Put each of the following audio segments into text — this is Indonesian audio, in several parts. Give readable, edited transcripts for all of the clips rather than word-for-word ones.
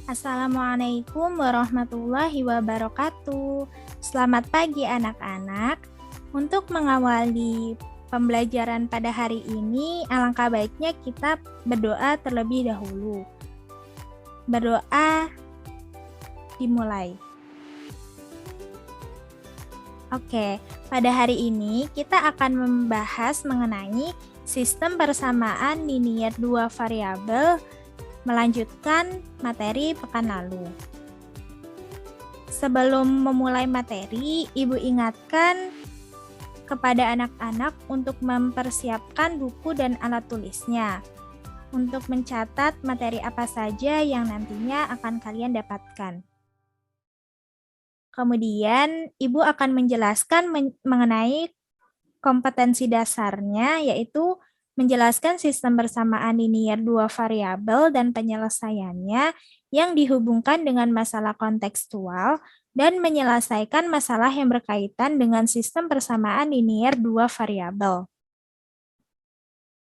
Assalamualaikum warahmatullahi wabarakatuh. Selamat pagi anak-anak. Untuk mengawali pembelajaran pada hari ini, alangkah baiknya kita berdoa terlebih dahulu. Berdoa dimulai. Oke, pada hari ini kita akan membahas mengenai sistem persamaan linier dua variabel melanjutkan materi pekan lalu. Sebelum memulai materi, Ibu ingatkan kepada anak-anak untuk mempersiapkan buku dan alat tulisnya untuk mencatat materi apa saja yang nantinya akan kalian dapatkan. Kemudian, Ibu akan menjelaskan mengenai kompetensi dasarnya, yaitu menjelaskan sistem persamaan linier dua variabel dan penyelesaiannya yang dihubungkan dengan masalah kontekstual dan menyelesaikan masalah yang berkaitan dengan sistem persamaan linier dua variabel.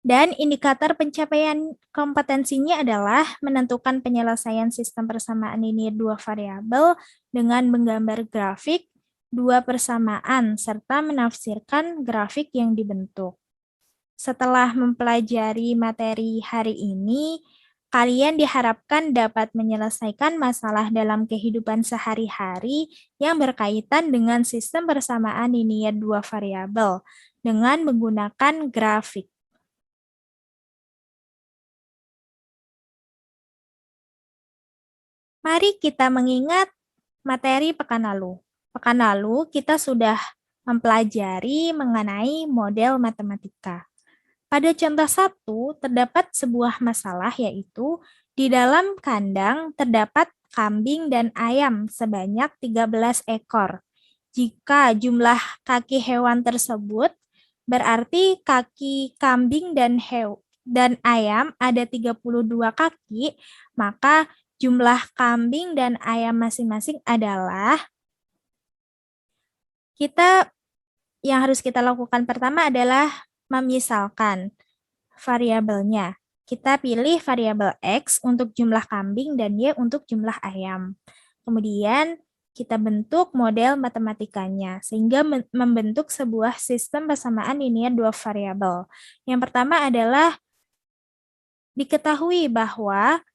Dan indikator pencapaian kompetensinya adalah menentukan penyelesaian sistem persamaan linier dua variabel dengan menggambar grafik dua persamaan serta menafsirkan grafik yang dibentuk. Setelah mempelajari materi hari ini, kalian diharapkan dapat menyelesaikan masalah dalam kehidupan sehari-hari yang berkaitan dengan sistem persamaan linier dua variabel dengan menggunakan grafik. Mari kita mengingat materi pekan lalu. Pekan lalu kita sudah mempelajari mengenai model matematika. Pada contoh 1 terdapat sebuah masalah, yaitu di dalam kandang terdapat kambing dan ayam sebanyak 13 ekor. Jika jumlah kaki hewan tersebut berarti kaki kambing dan ayam ada 32 kaki, maka jumlah kambing dan ayam masing-masing adalah, yang harus kita lakukan pertama adalah memisalkan variabelnya. Kita pilih variabel X untuk jumlah kambing dan Y untuk jumlah ayam. Kemudian kita bentuk model matematikanya sehingga membentuk sebuah sistem persamaan linier dua variabel. Yang pertama adalah diketahui bahwa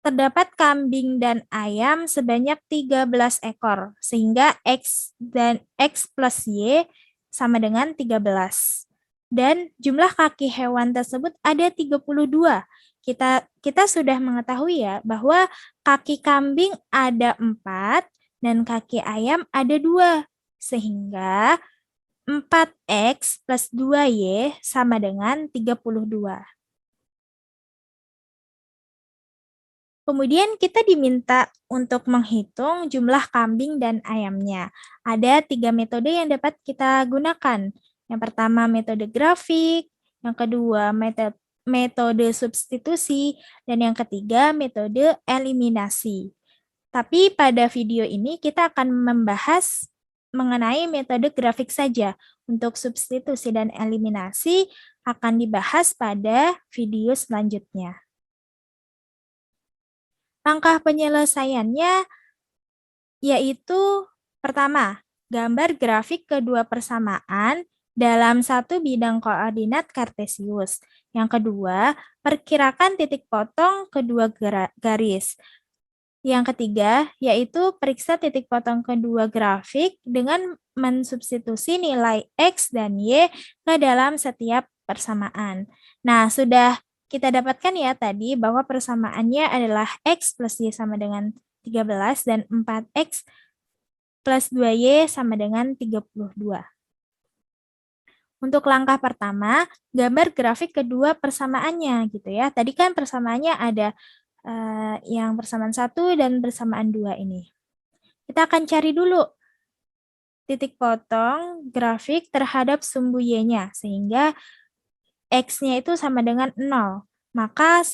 terdapat kambing dan ayam sebanyak 13 ekor, sehingga X plus Y sama dengan 13. Dan jumlah kaki hewan tersebut ada 32. Kita sudah mengetahui ya bahwa kaki kambing ada 4 dan kaki ayam ada 2. Sehingga 4X plus 2Y sama dengan 32. Kemudian kita diminta untuk menghitung jumlah kambing dan ayamnya. Ada 3 metode yang dapat kita gunakan. Yang pertama metode grafik, yang kedua metode substitusi, dan yang ketiga metode eliminasi. Tapi pada video ini kita akan membahas mengenai metode grafik saja. Untuk substitusi dan eliminasi akan dibahas pada video selanjutnya. Langkah penyelesaiannya yaitu pertama, gambar grafik kedua persamaan dalam satu bidang koordinat kartesius. Yang kedua, perkirakan titik potong kedua garis. Yang ketiga, yaitu periksa titik potong kedua grafik dengan mensubstitusi nilai X dan Y ke dalam setiap persamaan. Nah, sudah kita dapatkan ya tadi bahwa persamaannya adalah X plus Y sama dengan 13 dan 4X plus 2Y sama dengan 32. Untuk langkah pertama, gambar grafik kedua persamaannya gitu ya. Tadi kan persamaannya ada yang persamaan 1 dan persamaan 2 ini. Kita akan cari dulu titik potong grafik terhadap sumbu Y-nya, sehingga X-nya itu sama dengan 0. Maka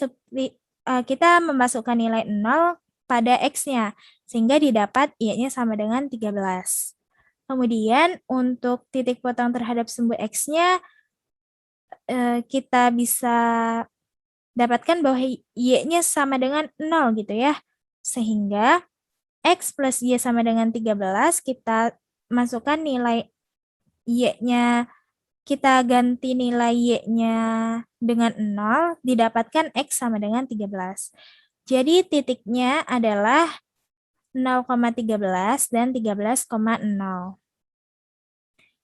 kita memasukkan nilai 0 pada X-nya, sehingga didapat Y-nya sama dengan 13. Kemudian untuk titik potong terhadap sumbu X-nya, kita bisa dapatkan bahwa Y-nya sama dengan 0 gitu ya. Sehingga X plus Y sama dengan 13, kita masukkan nilai Y-nya, kita ganti nilai Y-nya dengan 0, didapatkan X sama dengan 13. Jadi titiknya adalah 0,13 dan 13,0.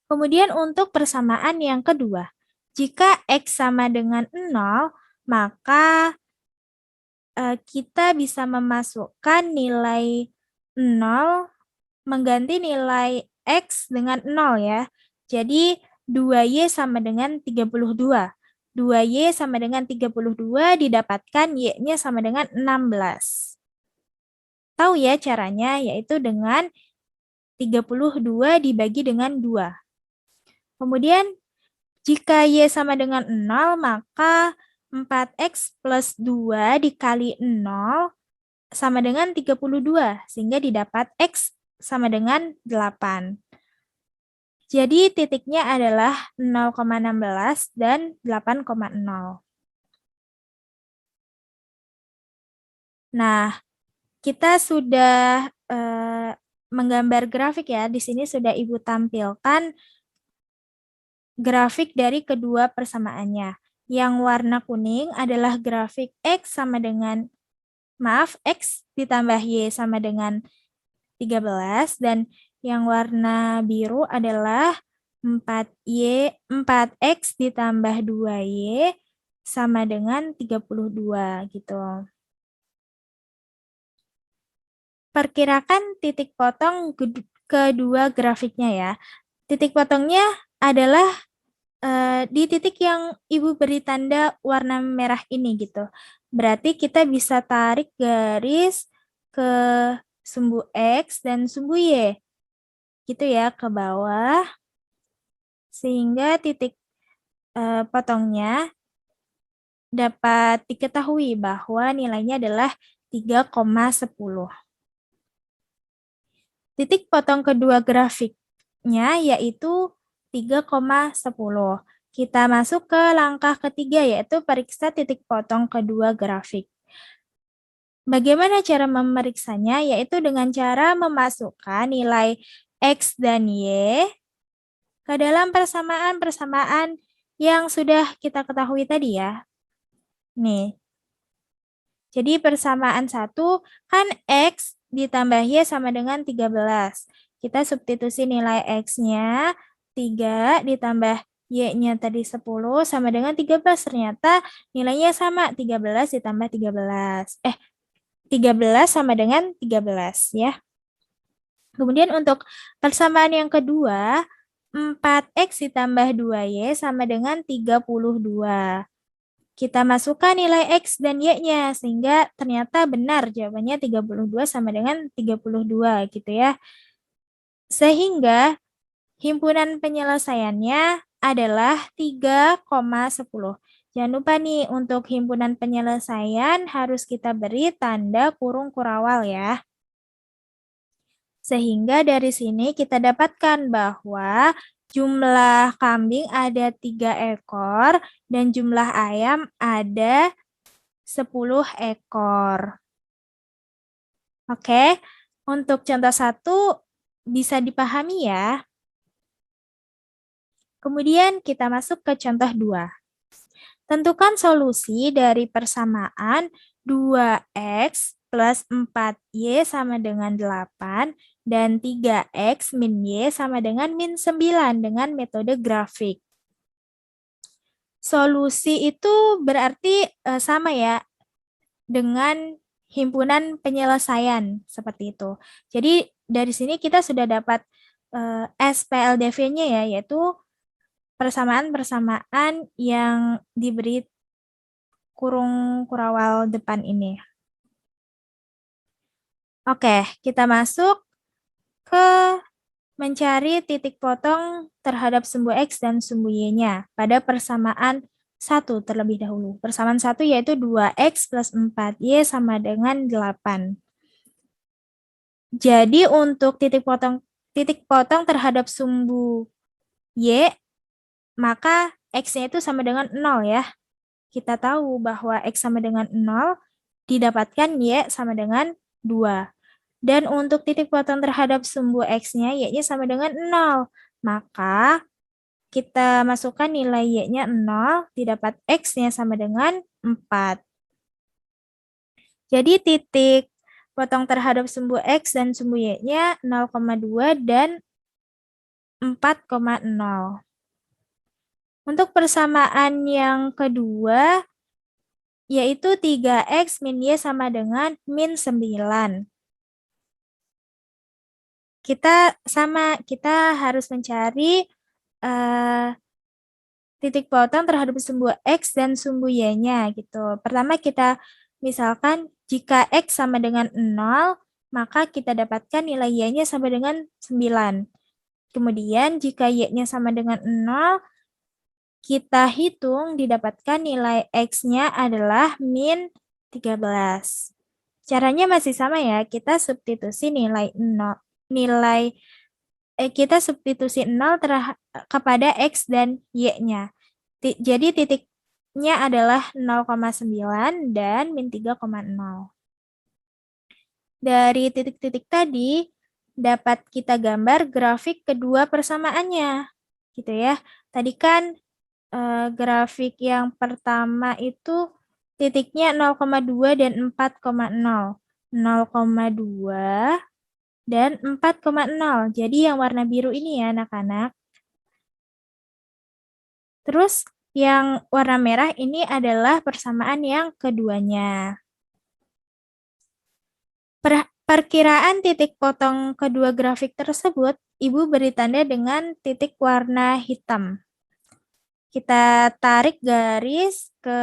Kemudian untuk persamaan yang kedua, jika X sama dengan 0, maka kita bisa memasukkan nilai 0 mengganti nilai X dengan 0 ya. Jadi 2Y sama dengan 32. 2Y sama dengan 32 didapatkan Y-nya sama dengan 16. Tahu ya caranya, yaitu dengan 32 dibagi dengan 2. Kemudian jika Y sama dengan 0, maka 4X plus 2 dikali 0 sama dengan 32, sehingga didapat X sama dengan 8. Jadi titiknya adalah 0,16 dan 8,0. Nah, kita sudah menggambar grafik ya. Di sini sudah Ibu tampilkan grafik dari kedua persamaannya. Yang warna kuning adalah grafik X sama dengan, X ditambah Y sama dengan 13, dan yang warna biru adalah 4X ditambah 2Y sama dengan 32 gitu. Perkirakan titik potong kedua grafiknya ya. Titik potongnya adalah di titik yang Ibu beri tanda warna merah ini gitu. Berarti kita bisa tarik garis ke sumbu X dan sumbu Y. Gitu ya, ke bawah. Sehingga titik potongnya dapat diketahui bahwa nilainya adalah 3,10. Titik potong kedua grafiknya yaitu 3,10. Kita masuk ke langkah ketiga, yaitu periksa titik potong kedua grafik. Bagaimana cara memeriksanya? Yaitu dengan cara memasukkan nilai X dan Y ke dalam persamaan-persamaan yang sudah kita ketahui tadi ya. Nih. Jadi persamaan 1 kan X ditambah Y sama dengan 13. Kita substitusi nilai X-nya 3 ditambah Y-nya tadi 10 sama dengan 13. Ternyata nilainya sama, 13 ditambah 13. 13 sama dengan 13 ya. Kemudian untuk persamaan yang kedua, 4X ditambah 2Y sama dengan 32. Kita masukkan nilai X dan Y-nya, sehingga ternyata benar jawabannya 32 sama dengan 32 gitu ya. Sehingga himpunan penyelesaiannya adalah 3,10. Jangan lupa nih, untuk himpunan penyelesaian harus kita beri tanda kurung kurawal ya. Sehingga dari sini kita dapatkan bahwa jumlah kambing ada 3 ekor dan jumlah ayam ada 10 ekor. Oke, untuk contoh 1 bisa dipahami ya. Kemudian kita masuk ke contoh 2. Tentukan solusi dari persamaan 2X plus 4Y sama dengan 8 dan 3X min Y sama dengan min 9 dengan metode grafik. Solusi itu berarti sama ya dengan himpunan penyelesaian seperti itu. Jadi dari sini kita sudah dapat SPLDV-nya ya, yaitu persamaan-persamaan yang diberi kurung kurawal depan ini. Oke, kita masuk ke mencari titik potong terhadap sumbu X dan sumbu Y-nya pada persamaan 1 terlebih dahulu. Persamaan 1 yaitu 2X plus 4Y sama dengan 8. Jadi untuk titik potong terhadap sumbu Y, maka X-nya itu sama dengan 0 ya. kita tahu bahwa X sama dengan 0, didapatkan Y sama dengan 2. Dan untuk titik potong terhadap sumbu X-nya, Y-nya sama dengan 0. Maka kita masukkan nilai Y-nya 0, didapat X-nya sama dengan 4. Jadi titik potong terhadap sumbu X dan sumbu Y-nya 0,2 dan 4,0. Untuk persamaan yang kedua, yaitu 3X min Y sama dengan min 9. Kita harus mencari titik potong terhadap sumbu X dan sumbu Y-nya gitu. Pertama kita misalkan jika X sama dengan 0, maka kita dapatkan nilai Y-nya sama dengan 9. Kemudian jika Y-nya sama dengan 0, kita hitung didapatkan nilai X-nya adalah min 13. Caranya masih sama ya, kita substitusi kita substitusi 0 kepada X dan Y-nya. Jadi titiknya adalah 0,9 dan min 3,0. Dari titik-titik tadi, dapat kita gambar grafik kedua persamaannya. Gitu ya. Tadi kan grafik yang pertama itu titiknya 0,2 dan 4,0. 0,2 dan 4,0. Jadi yang warna biru ini ya anak-anak. Terus yang warna merah ini adalah persamaan yang keduanya. Perkiraan titik potong kedua grafik tersebut, Ibu beri tanda dengan titik warna hitam. Kita tarik garis ke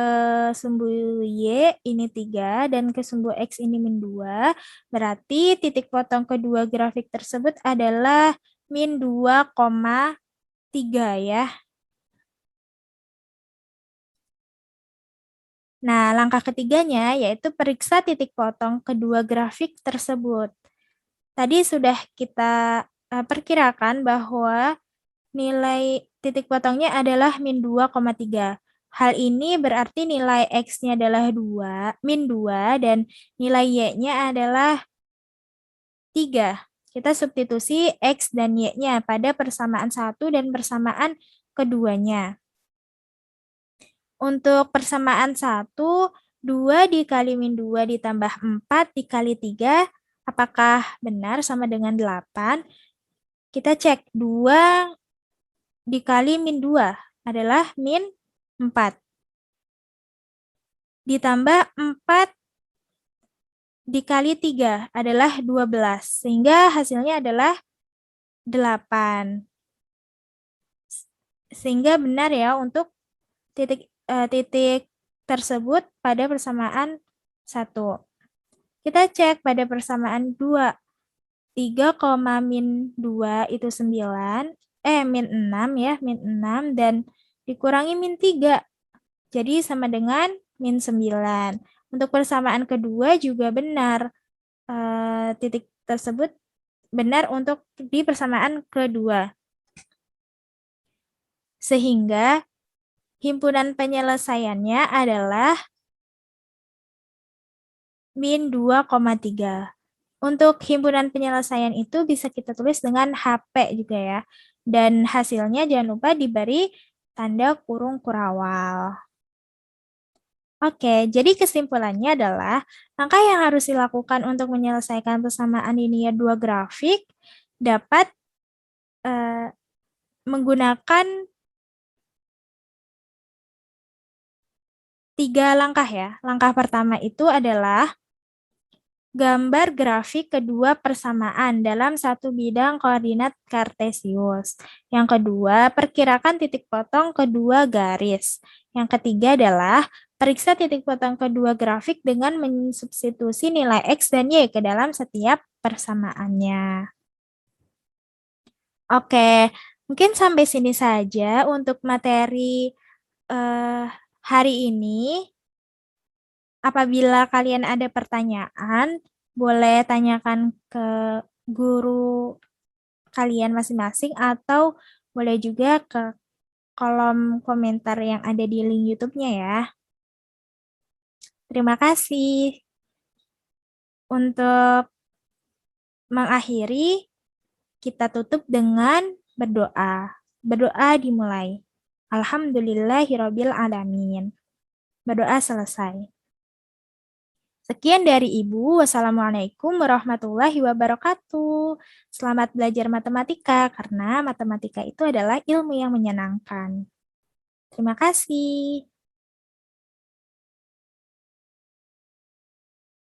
sumbu Y ini 3 dan ke sumbu X ini min 2. Berarti titik potong kedua grafik tersebut adalah min 2,3 ya. Nah, langkah ketiganya yaitu periksa titik potong kedua grafik tersebut. Tadi sudah kita perkirakan bahwa nilai titik potongnya adalah min 2,3. Hal ini berarti nilai X-nya adalah 2, min 2, dan nilai Y-nya adalah 3. Kita substitusi X dan Y-nya pada persamaan 1 dan persamaan keduanya. Untuk persamaan 1, 2 dikali min 2 ditambah 4 dikali 3, apakah benar sama dengan 8? Kita cek 2 dikali min 2 adalah min 4. Ditambah 4 dikali 3 adalah 12. Sehingga hasilnya adalah 8. Sehingga benar ya untuk titik tersebut pada persamaan 1. Kita cek pada persamaan 2. 3, min 2 itu 9. Min 6 ya, min 6 dan dikurangi min 3. Jadi sama dengan min 9. Untuk persamaan kedua juga benar. Titik tersebut benar untuk di persamaan kedua. Sehingga himpunan penyelesaiannya adalah min 2,3. Untuk himpunan penyelesaian itu bisa kita tulis dengan HP juga ya. Dan hasilnya jangan lupa diberi tanda kurung kurawal. Oke, jadi kesimpulannya adalah langkah yang harus dilakukan untuk menyelesaikan persamaan linear dua grafik dapat menggunakan 3 langkah ya. Langkah pertama itu adalah gambar grafik kedua persamaan dalam satu bidang koordinat kartesius. Yang kedua, perkirakan titik potong kedua garis. Yang ketiga adalah periksa titik potong kedua grafik dengan mensubstitusi nilai X dan Y ke dalam setiap persamaannya. Oke, mungkin sampai sini saja untuk materi hari ini. Apabila kalian ada pertanyaan, boleh tanyakan ke guru kalian masing-masing atau boleh juga ke kolom komentar yang ada di link YouTube-nya ya. Terima kasih. Untuk mengakhiri, kita tutup dengan berdoa. Berdoa dimulai. Alhamdulillahirabbil alamin. Berdoa selesai. Sekian dari Ibu. Wassalamualaikum warahmatullahi wabarakatuh. Selamat belajar matematika, karena matematika itu adalah ilmu yang menyenangkan. Terima kasih.